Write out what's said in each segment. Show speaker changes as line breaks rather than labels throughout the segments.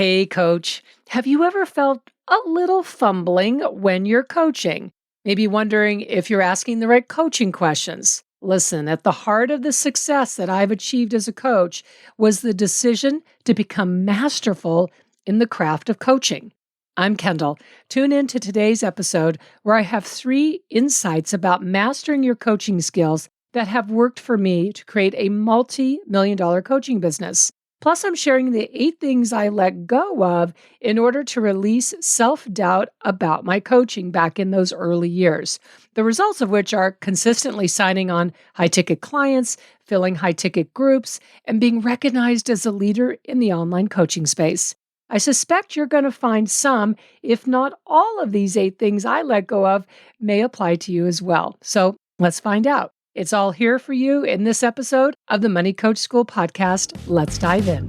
Hey, coach, have you ever felt a little fumbling when you're coaching? Maybe wondering if you're asking the right coaching questions. Listen, at the heart of the success that I've achieved as a coach was the decision to become masterful in the craft of coaching. I'm Kendall. Tune in to today's episode where I have 3 insights about mastering your coaching skills that have worked for me to create a multi-million-dollar coaching business. Plus, I'm sharing the 8 things I let go of in order to release self-doubt about my coaching back in those early years. The results of which are consistently signing on high-ticket clients, filling high-ticket groups, and being recognized as a leader in the online coaching space. I suspect you're going to find some, if not all of these 8 things I let go of may apply to you as well. So let's find out. It's all here for you in this episode of the Money Coach School podcast. Let's dive in.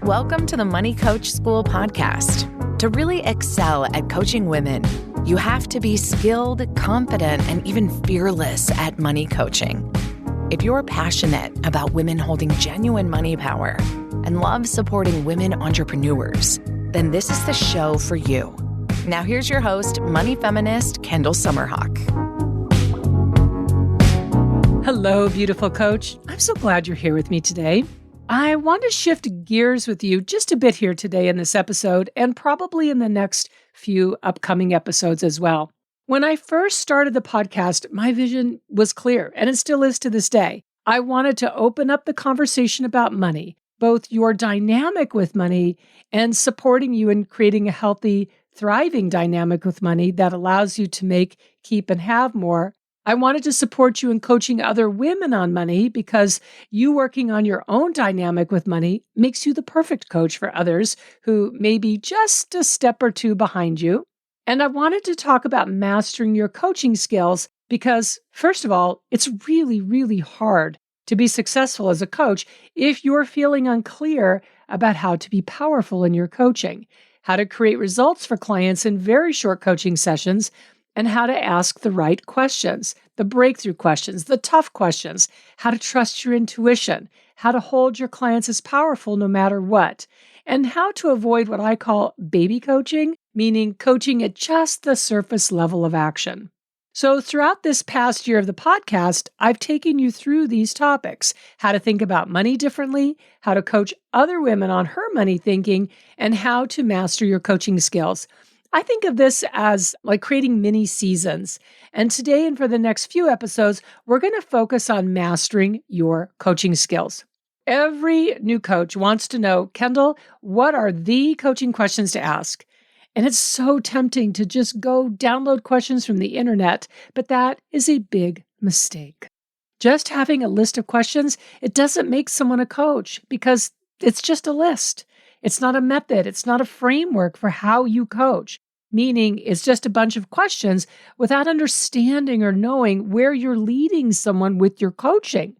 Welcome to the Money Coach School podcast. To really excel at coaching women, you have to be skilled, confident, and even fearless at money coaching. If you're passionate about women holding genuine money power and love supporting women entrepreneurs, then this is the show for you. Now here's your host, money feminist Kendall Summerhawk.
Hello, beautiful coach. I'm so glad you're here with me today. I want to shift gears with you just a bit here today in this episode and probably in the next few upcoming episodes as well. When I first started the podcast, my vision was clear, and it still is to this day. I wanted to open up the conversation about money, both your dynamic with money and supporting you in creating a healthy, thriving dynamic with money that allows you to make, keep, and have more. I wanted to support you in coaching other women on money because you working on your own dynamic with money makes you the perfect coach for others who may be just a step or two behind you. And I wanted to talk about mastering your coaching skills because, first of all, it's really, really hard to be successful as a coach if you're feeling unclear about how to be powerful in your coaching, how to create results for clients in very short coaching sessions, and how to ask the right questions, the breakthrough questions, the tough questions, how to trust your intuition, how to hold your clients as powerful no matter what, and how to avoid what I call baby coaching, meaning coaching at just the surface level of action. So throughout this past year of the podcast, I've taken you through these topics, how to think about money differently, how to coach other women on her money thinking, and how to master your coaching skills. I think of this as like creating mini seasons. And today and for the next few episodes, we're going to focus on mastering your coaching skills. Every new coach wants to know, Kendall, what are the coaching questions to ask? And it's so tempting to just go download questions from the internet, but that is a big mistake. Just having a list of questions, it doesn't make someone a coach because it's just a list. It's not a method. It's not a framework for how you coach. Meaning it's just a bunch of questions without understanding or knowing where you're leading someone with your coaching.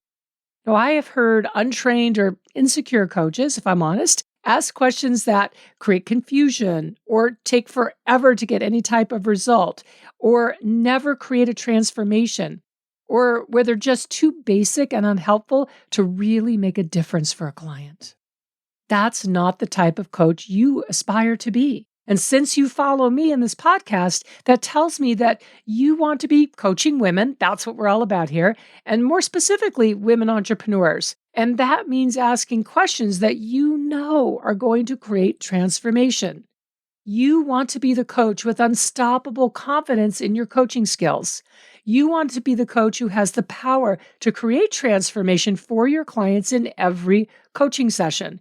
Now, I have heard untrained or insecure coaches, if I'm honest, ask questions that create confusion or take forever to get any type of result or never create a transformation or where they're just too basic and unhelpful to really make a difference for a client. That's not the type of coach you aspire to be. And since you follow me in this podcast, that tells me that you want to be coaching women. That's what we're all about here. And more specifically, women entrepreneurs. And that means asking questions that you know are going to create transformation. You want to be the coach with unstoppable confidence in your coaching skills. You want to be the coach who has the power to create transformation for your clients in every coaching session.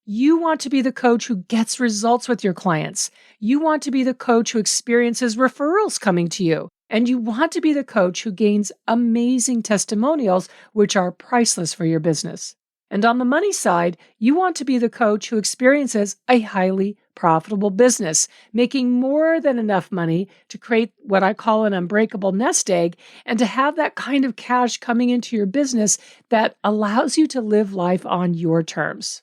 You want to be the coach who gets results with your clients. You want to be the coach who experiences referrals coming to you. And you want to be the coach who gains amazing testimonials, which are priceless for your business. And on the money side, you want to be the coach who experiences a highly profitable business, making more than enough money to create what I call an unbreakable nest egg and to have that kind of cash coming into your business that allows you to live life on your terms.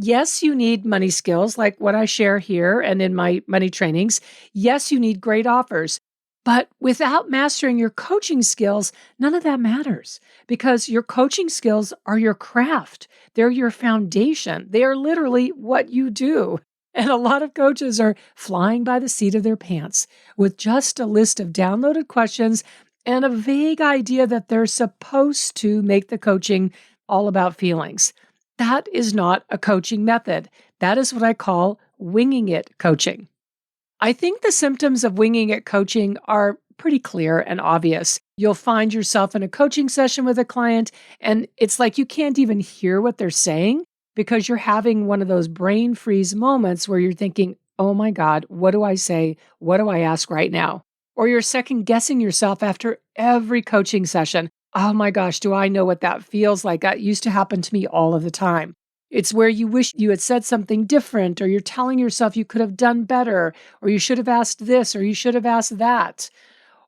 Yes, you need money skills like what I share here and in my money trainings. Yes, you need great offers. But without mastering your coaching skills, none of that matters because your coaching skills are your craft. They're your foundation. They are literally what you do. And a lot of coaches are flying by the seat of their pants with just a list of downloaded questions and a vague idea that they're supposed to make the coaching all about feelings. That is not a coaching method. That is what I call winging it coaching. I think the symptoms of winging it coaching are pretty clear and obvious. You'll find yourself in a coaching session with a client, and it's like you can't even hear what they're saying because you're having one of those brain freeze moments where you're thinking, oh my God, what do I say? What do I ask right now? Or you're second guessing yourself after every coaching session. Oh my gosh, do I know what that feels like? That used to happen to me all of the time. It's where you wish you had said something different, or you're telling yourself you could have done better, or you should have asked this, or you should have asked that.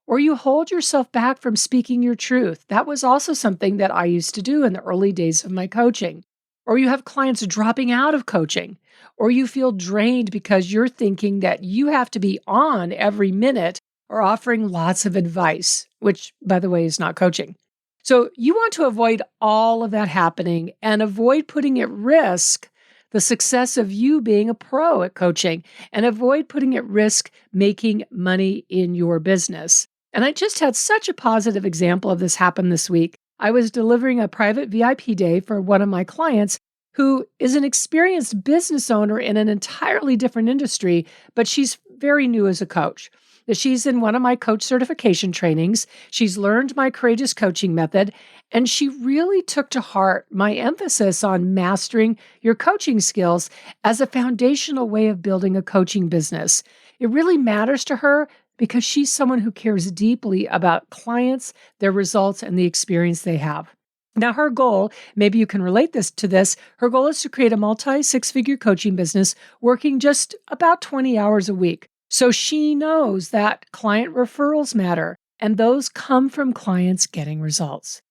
Or you hold yourself back from speaking your truth. That was also something that I used to do in the early days of my coaching. Or you have clients dropping out of coaching, or you feel drained because you're thinking that you have to be on every minute or offering lots of advice, which, by the way, is not coaching. So you want to avoid all of that happening and avoid putting at risk the success of you being a pro at coaching and avoid putting at risk making money in your business. And I just had such a positive example of this happen this week. I was delivering a private VIP day for one of my clients who is an experienced business owner in an entirely different industry, but she's very new as a coach. She's in one of my coach certification trainings. She's learned my courageous coaching method, and she really took to heart my emphasis on mastering your coaching skills as a foundational way of building a coaching business. It really matters to her because she's someone who cares deeply about clients, their results, and the experience they have. Now, her goal, maybe you can relate to this, her goal is to create a multi-six-figure coaching business working just about 20 hours a week. So she knows that client referrals matter, and those come from clients getting results.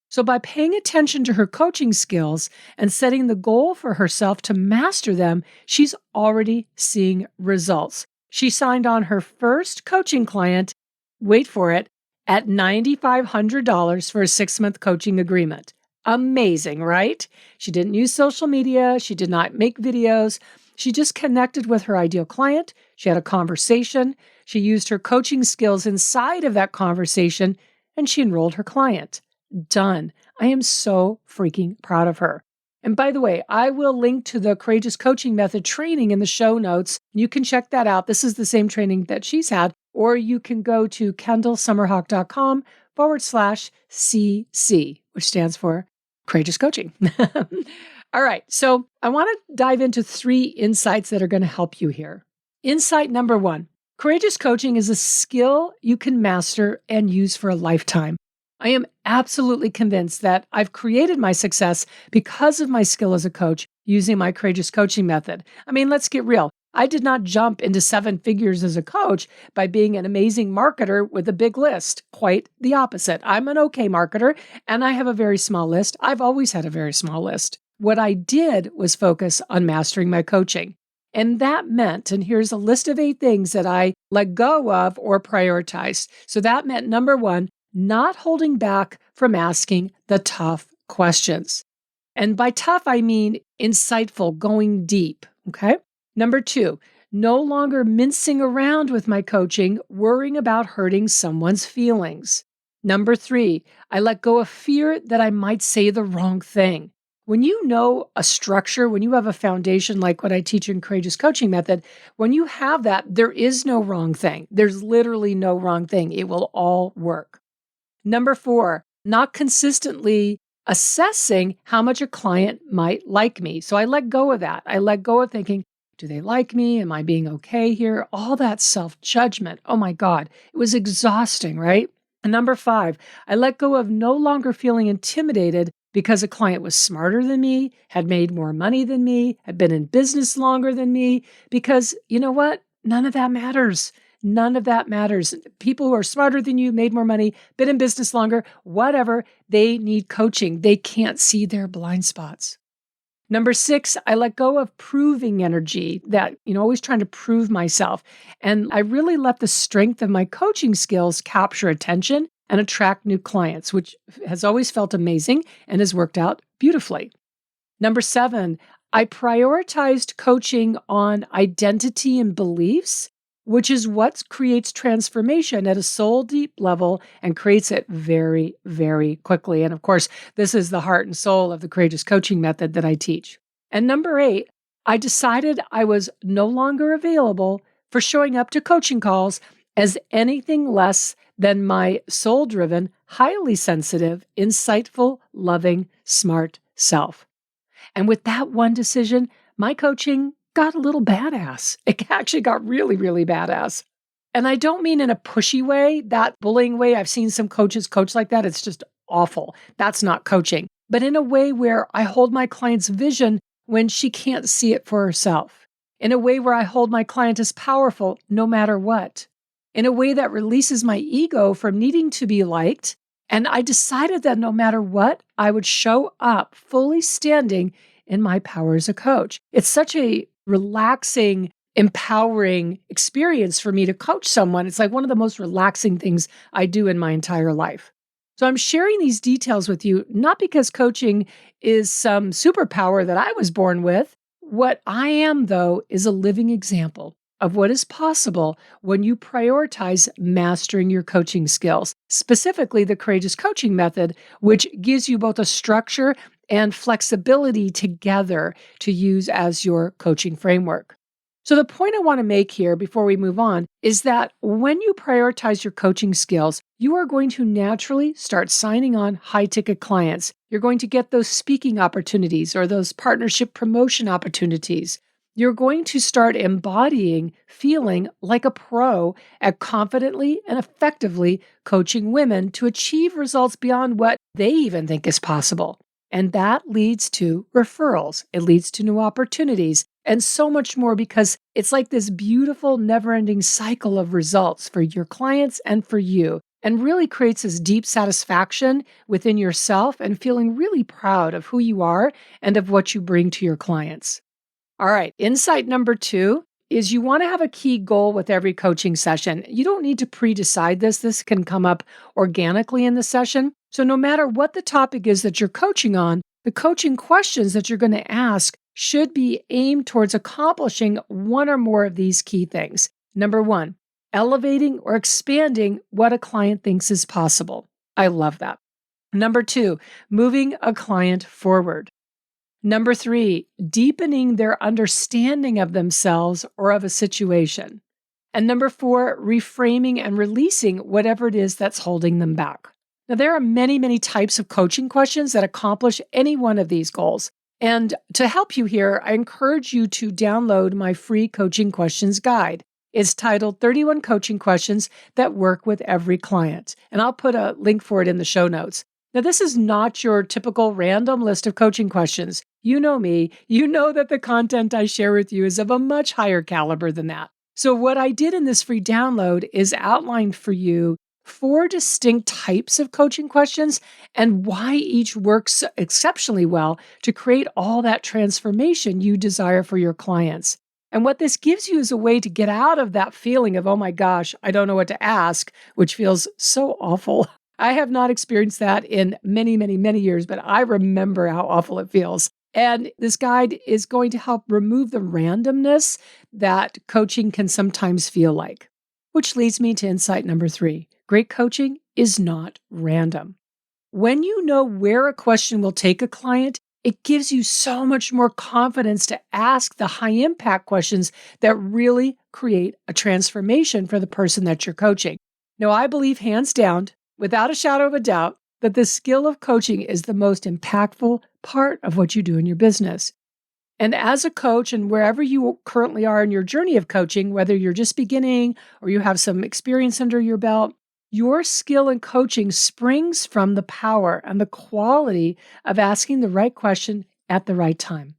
So by paying attention to her coaching skills and setting the goal for herself to master them, she's already seeing results. She signed on her first coaching client, wait for it, at $9,500 for a 6-month coaching agreement. Amazing, right? She didn't use social media. She did not make videos. She just connected with her ideal client. She had a conversation. She used her coaching skills inside of that conversation, and she enrolled her client. Done. I am so freaking proud of her. And by the way, I will link to the Courageous Coaching Method training in the show notes. You can check that out. This is the same training that she's had, or you can go to kendallsummerhawk.com/CC, which stands for Courageous Coaching. All right, so I want to dive into 3 insights that are going to help you here. Insight number 1, courageous coaching is a skill you can master and use for a lifetime. I am absolutely convinced that I've created my success because of my skill as a coach using my courageous coaching method. I mean, let's get real. I did not jump into 7 figures as a coach by being an amazing marketer with a big list. Quite the opposite. I'm an okay marketer and I have a very small list. I've always had a very small list. What I did was focus on mastering my coaching. And that meant, and here's a list of 8 things that I let go of or prioritized. So that meant number 1, not holding back from asking the tough questions. And by tough, I mean insightful, going deep. Okay. Number 2, no longer mincing around with my coaching, worrying about hurting someone's feelings. Number 3, I let go of fear that I might say the wrong thing. When you know a structure, when you have a foundation like what I teach in Courageous Coaching Method, when you have that, there is no wrong thing. There's literally no wrong thing. It will all work. Number 4, not consistently assessing how much a client might like me. So I let go of that. I let go of thinking, do they like me? Am I being okay here? All that self-judgment. Oh my God, it was exhausting, right? And number 5, I let go of no longer feeling intimidated because a client was smarter than me, had made more money than me, had been in business longer than me, because you know what? None of that matters. None of that matters. People who are smarter than you, made more money, been in business longer, whatever, they need coaching. They can't see their blind spots. Number 6, I let go of proving energy that, always trying to prove myself. And I really let the strength of my coaching skills capture attention and attract new clients, which has always felt amazing and has worked out beautifully. Number 7, I prioritized coaching on identity and beliefs, which is what creates transformation at a soul deep level and creates it very, very quickly. And of course, this is the heart and soul of the courageous coaching method that I teach. And number 8, I decided I was no longer available for showing up to coaching calls as anything less than my soul driven, highly sensitive, insightful, loving, smart self. And with that one decision, my coaching got a little badass. It actually got really, really badass. And I don't mean in a pushy way, that bullying way. I've seen some coaches coach like that. It's just awful. That's not coaching. But in a way where I hold my client's vision when she can't see it for herself. In a way where I hold my client as powerful no matter what. In a way that releases my ego from needing to be liked. And I decided that no matter what, I would show up fully standing in my power as a coach. It's such a relaxing, empowering experience for me to coach someone. It's like one of the most relaxing things I do in my entire life. So I'm sharing these details with you, not because coaching is some superpower that I was born with. What I am, though, is a living example of what is possible when you prioritize mastering your coaching skills, specifically the courageous coaching method, which gives you both a structure and flexibility together to use as your coaching framework. So the point I want to make here before we move on is that when you prioritize your coaching skills, you are going to naturally start signing on high-ticket clients. You're going to get those speaking opportunities or those partnership promotion opportunities. You're going to start embodying feeling like a pro at confidently and effectively coaching women to achieve results beyond what they even think is possible. And that leads to referrals. It leads to new opportunities and so much more because it's like this beautiful, never-ending cycle of results for your clients and for you, and really creates this deep satisfaction within yourself and feeling really proud of who you are and of what you bring to your clients. All right, insight number 2 is you want to have a key goal with every coaching session. You don't need to pre-decide this. This can come up organically in the session. So no matter what the topic is that you're coaching on, the coaching questions that you're going to ask should be aimed towards accomplishing one or more of these key things. Number 1, elevating or expanding what a client thinks is possible. I love that. Number 2, moving a client forward. Number 3, deepening their understanding of themselves or of a situation. And number 4, reframing and releasing whatever it is that's holding them back. Now, there are many, many types of coaching questions that accomplish any one of these goals. And to help you here, I encourage you to download my free coaching questions guide. It's titled 31 Coaching Questions That Work with Every Client. And I'll put a link for it in the show notes. Now, this is not your typical random list of coaching questions. You know me. You know that the content I share with you is of a much higher caliber than that. So what I did in this free download is outlined for you 4 distinct types of coaching questions and why each works exceptionally well to create all that transformation you desire for your clients. And what this gives you is a way to get out of that feeling of, oh my gosh, I don't know what to ask, which feels so awful. I have not experienced that in many, many, many years, but I remember how awful it feels. And this guide is going to help remove the randomness that coaching can sometimes feel like, which leads me to insight number 3. Great coaching is not random. When you know where a question will take a client, it gives you so much more confidence to ask the high impact questions that really create a transformation for the person that you're coaching. Now, I believe hands down, without a shadow of a doubt, that the skill of coaching is the most impactful part of what you do in your business. And as a coach, and wherever you currently are in your journey of coaching, whether you're just beginning or you have some experience under your belt, your skill in coaching springs from the power and the quality of asking the right question at the right time.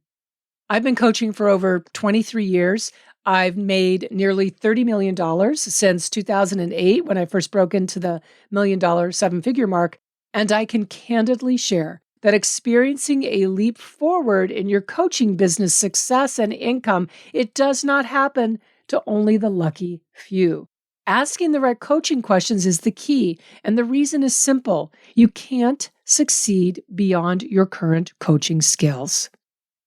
I've been coaching for over 23 years. I've made nearly $30 million since 2008 when I first broke into the $1 million 7-figure mark. And I can candidly share that experiencing a leap forward in your coaching business success and income, it does not happen to only the lucky few. Asking the right coaching questions is the key, and the reason is simple. You can't succeed beyond your current coaching skills.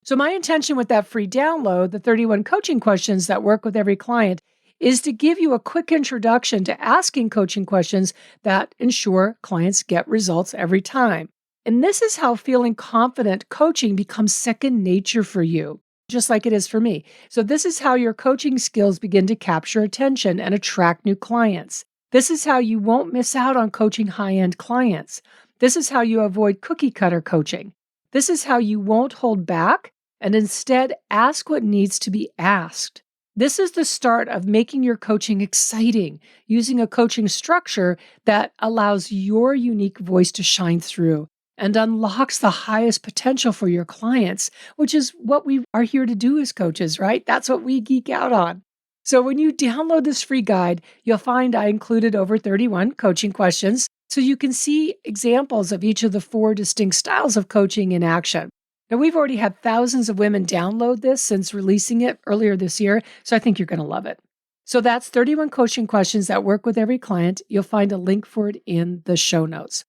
So my intention with that free download, the 31 coaching questions that work with every client, is to give you a quick introduction to asking coaching questions that ensure clients get results every time. And this is how feeling confident coaching becomes second nature for you, just like it is for me. So this is how your coaching skills begin to capture attention and attract new clients. This is how you won't miss out on coaching high-end clients. This is how you avoid cookie cutter coaching. This is how you won't hold back and instead ask what needs to be asked. This is the start of making your coaching exciting, using a coaching structure that allows your unique voice to shine through and unlocks the highest potential for your clients, which is what we are here to do as coaches, right? That's what we geek out on. So when you download this free guide, you'll find I included over 31 coaching questions so you can see examples of each of the 4 distinct styles of coaching in action. Now, we've already had thousands of women download this since releasing it earlier this year, so I think you're going to love it. So that's 31 coaching questions that work with every client. You'll find a link for it in the show notes.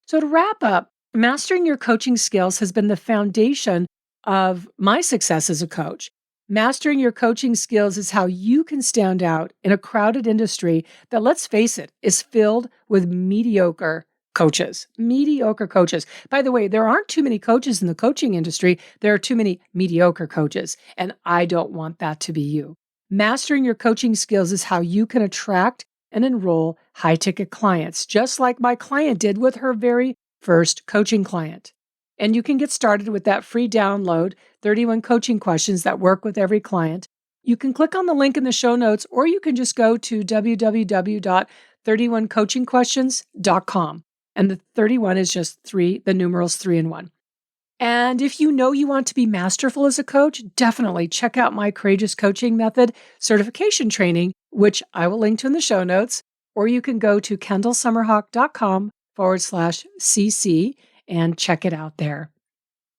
So to wrap up, mastering your coaching skills has been the foundation of my success as a coach. Mastering your coaching skills is how you can stand out in a crowded industry that, let's face it, is filled with mediocre coaches. Mediocre coaches. By the way, there aren't too many coaches in the coaching industry. There are too many mediocre coaches, and I don't want that to be you. Mastering your coaching skills is how you can attract and enroll high-ticket clients, just like my client did with her very first coaching client. And you can get started with that free download, 31 coaching questions that work with every client. You can click on the link in the show notes, or you can just go to www.31coachingquestions.com. And the 31 is just 3, the numerals 3 and 1. And if you know you want to be masterful as a coach, definitely check out my Courageous Coaching Method certification training, which I will link to in the show notes, or you can go to kendallsummerhawk.com/cc and check it out there.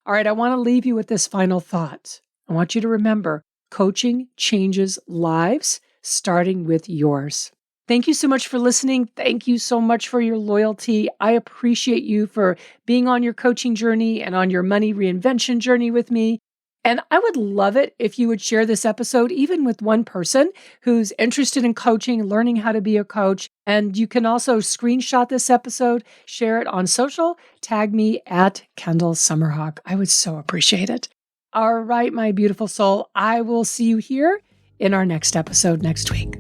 All right, I want to leave you with this final thought. I want you to remember, coaching changes lives, starting with yours. Thank you so much for listening. Thank you so much for your loyalty. I appreciate you for being on your coaching journey and on your money reinvention journey with me. And I would love it if you would share this episode, even with one person who's interested in coaching, learning how to be a coach. And you can also screenshot this episode, share it on social, tag me at Kendall Summerhawk. I would so appreciate it. All right, my beautiful soul, I will see you here in our next episode next week.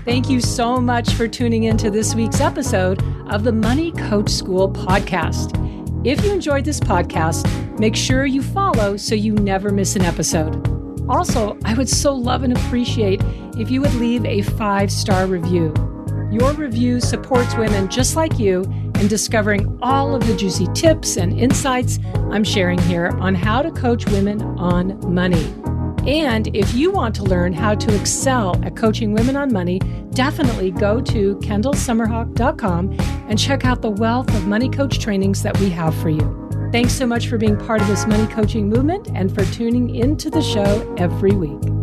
Thank you so much for tuning into this week's episode of the Money Coach School podcast. If you enjoyed this podcast, make sure you follow so you never miss an episode. Also, I would so love and appreciate if you would leave a 5-star review. Your review supports women just like you in discovering all of the juicy tips and insights I'm sharing here on how to coach women on money. And if you want to learn how to excel at coaching women on money, definitely go to kendallsummerhawk.com and check out the wealth of money coach trainings that we have for you. Thanks so much for being part of this money coaching movement and for tuning into the show every week.